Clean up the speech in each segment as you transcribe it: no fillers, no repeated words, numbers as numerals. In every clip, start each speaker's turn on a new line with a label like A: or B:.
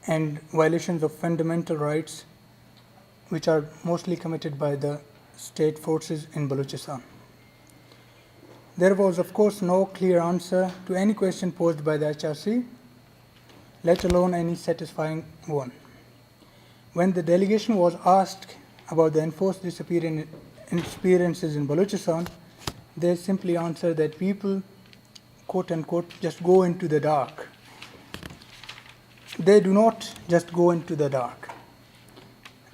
A: and violations of fundamental rights which are mostly committed by the state forces in Baluchistan. There was, of course, no clear answer to any question posed by the HRC, let alone any satisfying one. When the delegation was asked about the enforced experiences in Baluchistan, they simply answered that people, quote unquote, just go into the dark. They do not just go into the dark.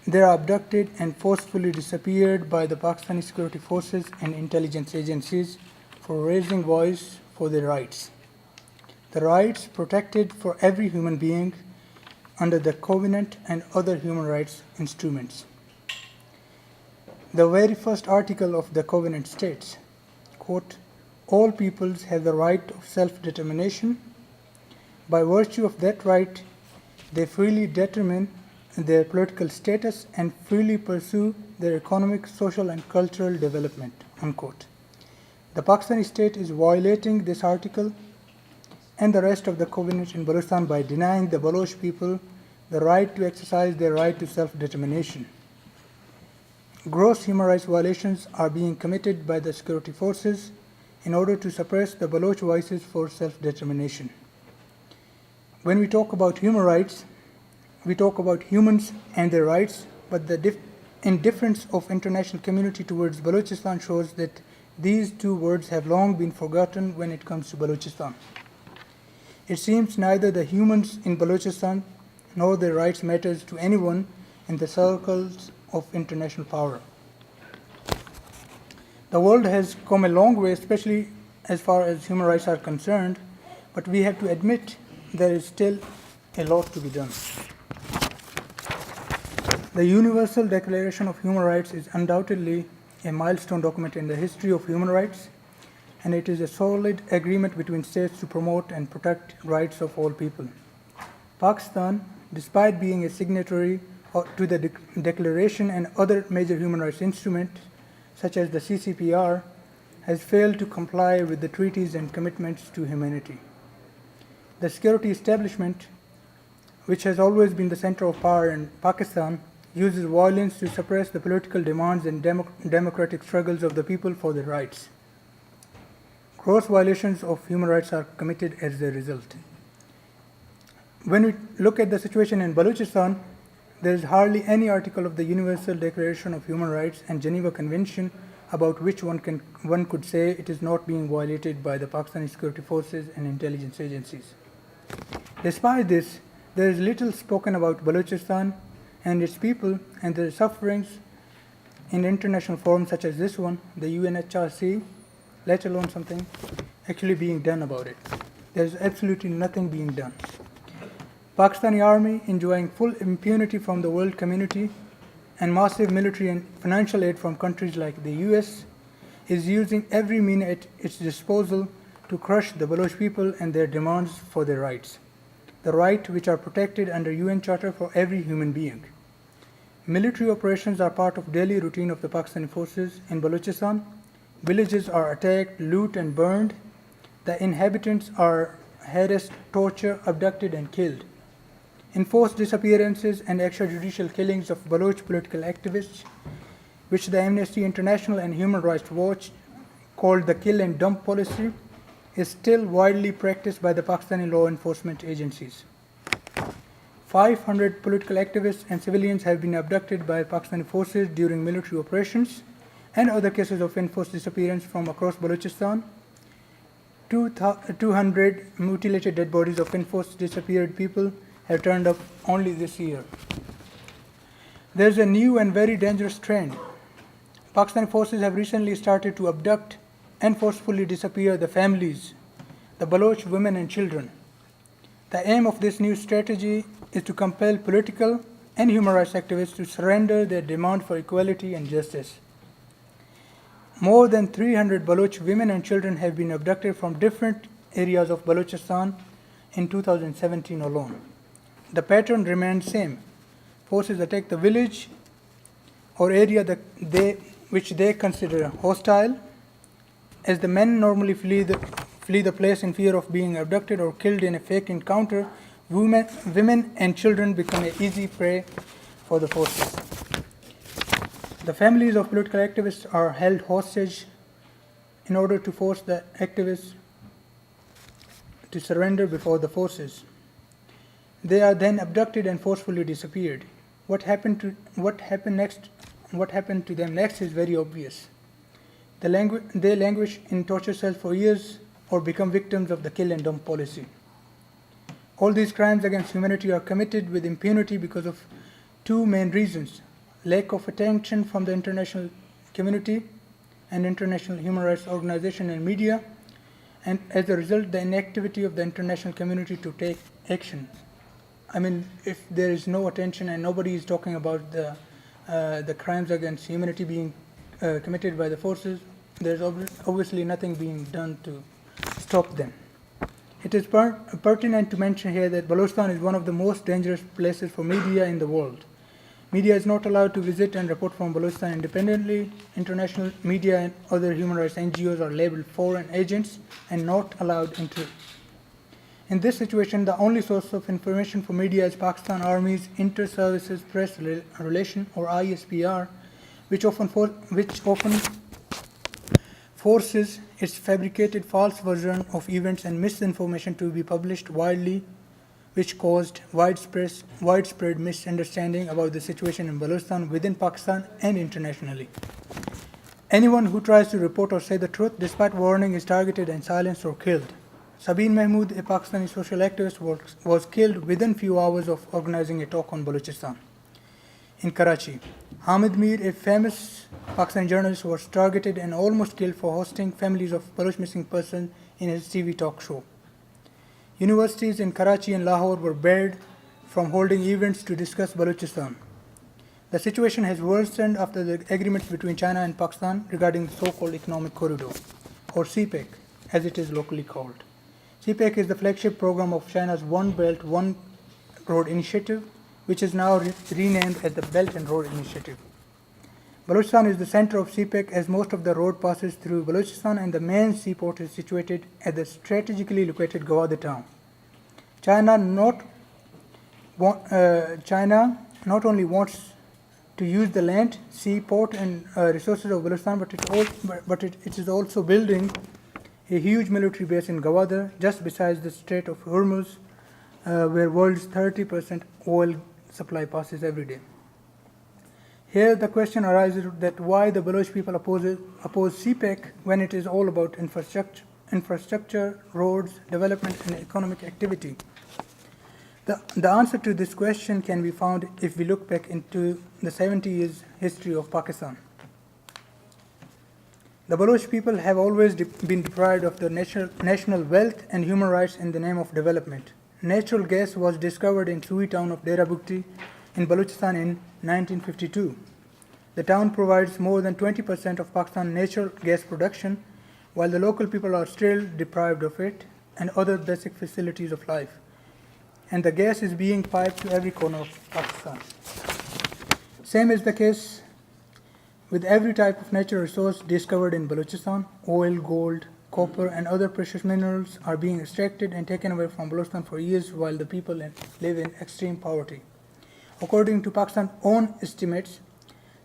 A: They are abducted and forcefully disappeared by the Pakistani security forces and intelligence agencies for raising voice for their rights. The rights protected for every human being under the Covenant and other human rights instruments. The very first article of the Covenant states, quote, all peoples have the right of self-determination. By virtue of that right, they freely determine their political status and freely pursue their economic, social, and cultural development, unquote. The Pakistani state is violating this article and the rest of the Covenant in Baluchistan by denying the Baloch people the right to exercise their right to self-determination. Gross human rights violations are being committed by the security forces in order to suppress the Baloch voices for self-determination. When we talk about human rights, we talk about humans and their rights, but the indifference of international community towards Balochistan shows that these two words have long been forgotten when it comes to Balochistan. It seems neither the humans in Balochistan nor their rights matters to anyone in the circles of international power. The world has come a long way, especially as far as human rights are concerned, but we have to admit there is still a lot to be done. The Universal Declaration of Human Rights is undoubtedly a milestone document in the history of human rights, and it is a solid agreement between states to promote and protect rights of all people. Pakistan, despite being a signatory to the declaration and other major human rights instruments, such as the CCPR, has failed to comply with the treaties and commitments to humanity. The security establishment, which has always been the center of power in Pakistan, uses violence to suppress the political demands and democratic struggles of the people for their rights. Gross violations of human rights are committed as a result. When we look at the situation in Baluchistan, there is hardly any article of the Universal Declaration of Human Rights and Geneva Convention about which one could say it is not being violated by the Pakistani security forces and intelligence agencies. Despite this, there is little spoken about Balochistan and its people and their sufferings in international forums such as this one, the UNHRC, let alone something actually being done about it. There is absolutely nothing being done. Pakistani army, enjoying full impunity from the world community and massive military and financial aid from countries like the US, is using every means at its disposal to crush the Baloch people and their demands for their rights, the rights which are protected under UN Charter for every human being. Military operations are part of daily routine of the Pakistani forces in Balochistan. Villages are attacked, looted, and burned. The inhabitants are harassed, tortured, abducted, and killed. Enforced disappearances and extrajudicial killings of Baloch political activists, which the Amnesty International and Human Rights Watch called the kill and dump policy, is still widely practiced by the Pakistani law enforcement agencies. 500 political activists and civilians have been abducted by Pakistani forces during military operations and other cases of enforced disappearance from across Balochistan. 200 mutilated dead bodies of enforced disappeared people have turned up only this year. There is a new and very dangerous trend. Pakistani forces have recently started to abduct and forcefully disappear the families, the Baloch women and children. The aim of this new strategy is to compel political and human rights activists to surrender their demand for equality and justice. More than 300 Baloch women and children have been abducted from different areas of Balochistan in 2017 alone. The pattern remains same. Forces attack the village or area which they consider hostile, as the men normally flee flee the place in fear of being abducted or killed in a fake encounter, women and children become an easy prey for the forces. The families of political activists are held hostage in order to force the activists to surrender before the forces. They are then abducted and forcefully disappeared. What happened to them next is very obvious. They languish in torture cells for years or become victims of the kill and dump policy. All these crimes against humanity are committed with impunity because of two main reasons: lack of attention from the international community and international human rights organizations and media, and as a result, the inactivity of the international community to take action. I mean, if there is no attention and nobody is talking about the crimes against humanity being committed by the forces, there's obviously nothing being done to stop them. It is pertinent to mention here that Baluchistan is one of the most dangerous places for media in the world. Media is not allowed to visit and report from Baluchistan independently. International media and other human rights NGOs are labeled foreign agents and not allowed entry. In this situation, the only source of information for media is Pakistan Army's Inter-Services Press Relation, or ISPR, which often forces its fabricated false version of events and misinformation to be published widely, which caused widespread misunderstanding about the situation in Baluchistan within Pakistan and internationally. Anyone who tries to report or say the truth despite warning is targeted and silenced or killed. Sabeen Mahmood, a Pakistani social activist, was killed within few hours of organizing a talk on Baluchistan in Karachi. Hamid Mir, a famous Pakistani journalist, was targeted and almost killed for hosting families of Baloch missing persons in his TV talk show. Universities in Karachi and Lahore were barred from holding events to discuss Baluchistan. The situation has worsened after the agreements between China and Pakistan regarding the so-called Economic Corridor, or CPEC, as it is locally called. CPEC is the flagship program of China's One Belt, One Road initiative, which is now renamed as the Belt and Road Initiative. Baluchistan is the center of CPEC as most of the road passes through Baluchistan and the main seaport is situated at the strategically located Gwadar town. China not only wants to use the land, sea, port and resources of Baluchistan, but it is also building a huge military base in Gwadar, just besides the Strait of Hormuz, where world's 30% oil supply passes every day. Here the question arises that why the Baloch people oppose CPEC when it is all about infrastructure, roads, development and economic activity. The answer to this question can be found if we look back into the 70 years history of Pakistan. The Baloch people have always been deprived of the national wealth and human rights in the name of development. Natural gas was discovered in Sui town of Dera Bukti in Baluchistan in 1952. The town provides more than 20% of Pakistan's natural gas production, while the local people are still deprived of it and other basic facilities of life. And the gas is being piped to every corner of Pakistan. Same is the case with every type of natural resource discovered in Baluchistan. Oil, gold, copper and other precious minerals are being extracted and taken away from Baluchistan for years while the people live in extreme poverty. According to Pakistan's own estimates,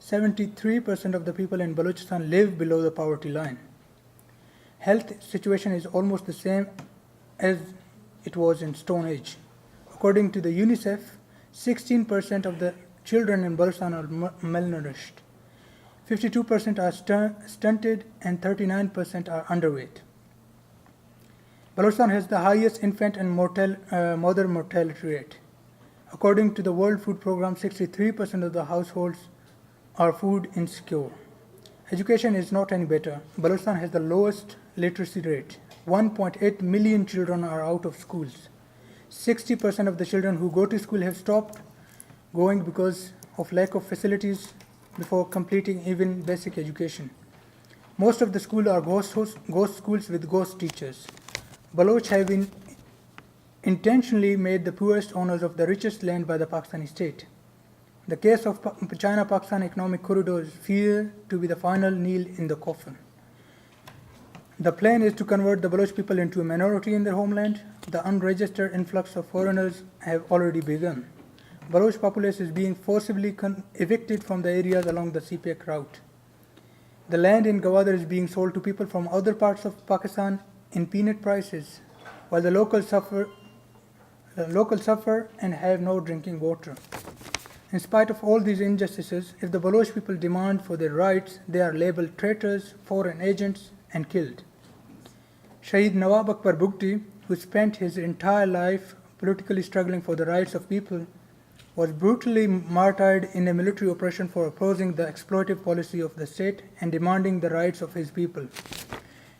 A: 73% of the people in Baluchistan live below the poverty line. Health situation is almost the same as it was in Stone Age. According to the UNICEF, 16% of the children in Baluchistan are malnourished. 52% are stunted and 39% are underweight. Baluchistan has the highest infant and mother mortality rate. According to the World Food Programme, 63% of the households are food insecure. Education is not any better. Baluchistan has the lowest literacy rate. 1.8 million children are out of schools. 60% of the children who go to school have stopped going because of lack of facilities before completing even basic education. Most of the schools are ghost schools with ghost teachers. Baloch have been intentionally made the poorest owners of the richest land by the Pakistani state. The case of China-Pakistan Economic Corridor is feared to be the final nail in the coffin. The plan is to convert the Baloch people into a minority in their homeland. The unregistered influx of foreigners have already begun. Baloch populace is being forcibly evicted from the areas along the CPEC route. The land in Gwadar is being sold to people from other parts of Pakistan in peanut prices, while the locals suffer and have no drinking water. In spite of all these injustices, if the Baloch people demand for their rights, they are labeled traitors, foreign agents, and killed. Shaheed Nawab Akbar Bugti, who spent his entire life politically struggling for the rights of people, was brutally martyred in a military operation for opposing the exploitive policy of the state and demanding the rights of his people.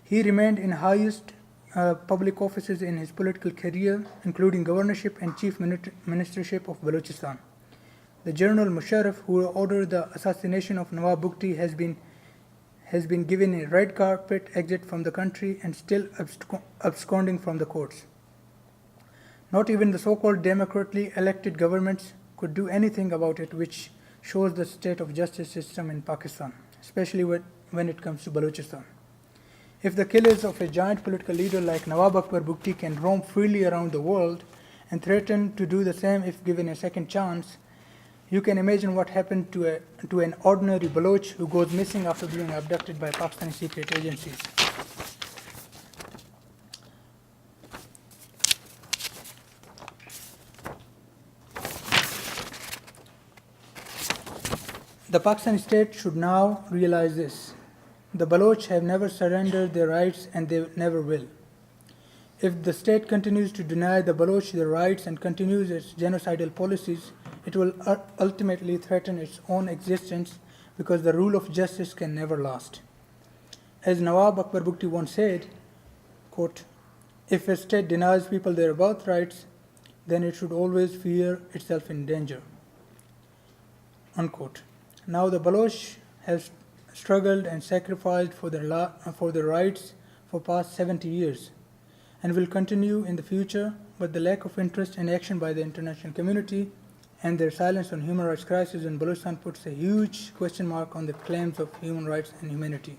A: He remained in highest public offices in his political career, including governorship and chief ministership of Baluchistan. The General Musharraf, who ordered the assassination of Nawab Bugti, has been given a red carpet exit from the country and still absconding from the courts. Not even the so-called democratically elected governments could do anything about it, which shows the state of justice system in Pakistan, especially when it comes to Baluchistan. If the killers of a giant political leader like Nawab Akbar Bugti can roam freely around the world and threaten to do the same if given a second chance, you can imagine what happened to an ordinary Baloch who goes missing after being abducted by Pakistani secret agencies. The Pakistani state should now realize this. The Baloch have never surrendered their rights and they never will. If the state continues to deny the Baloch their rights and continues its genocidal policies, it will ultimately threaten its own existence because the rule of justice can never last. As Nawab Akbar Bugti once said, quote, "If a state denies people their birthrights, then it should always fear itself in danger." Unquote. Now the Baloch have struggled and sacrificed for their rights for past 70 years and will continue in the future, but the lack of interest and action by the international community and their silence on human rights crisis in Baluchistan puts a huge question mark on the claims of human rights and humanity.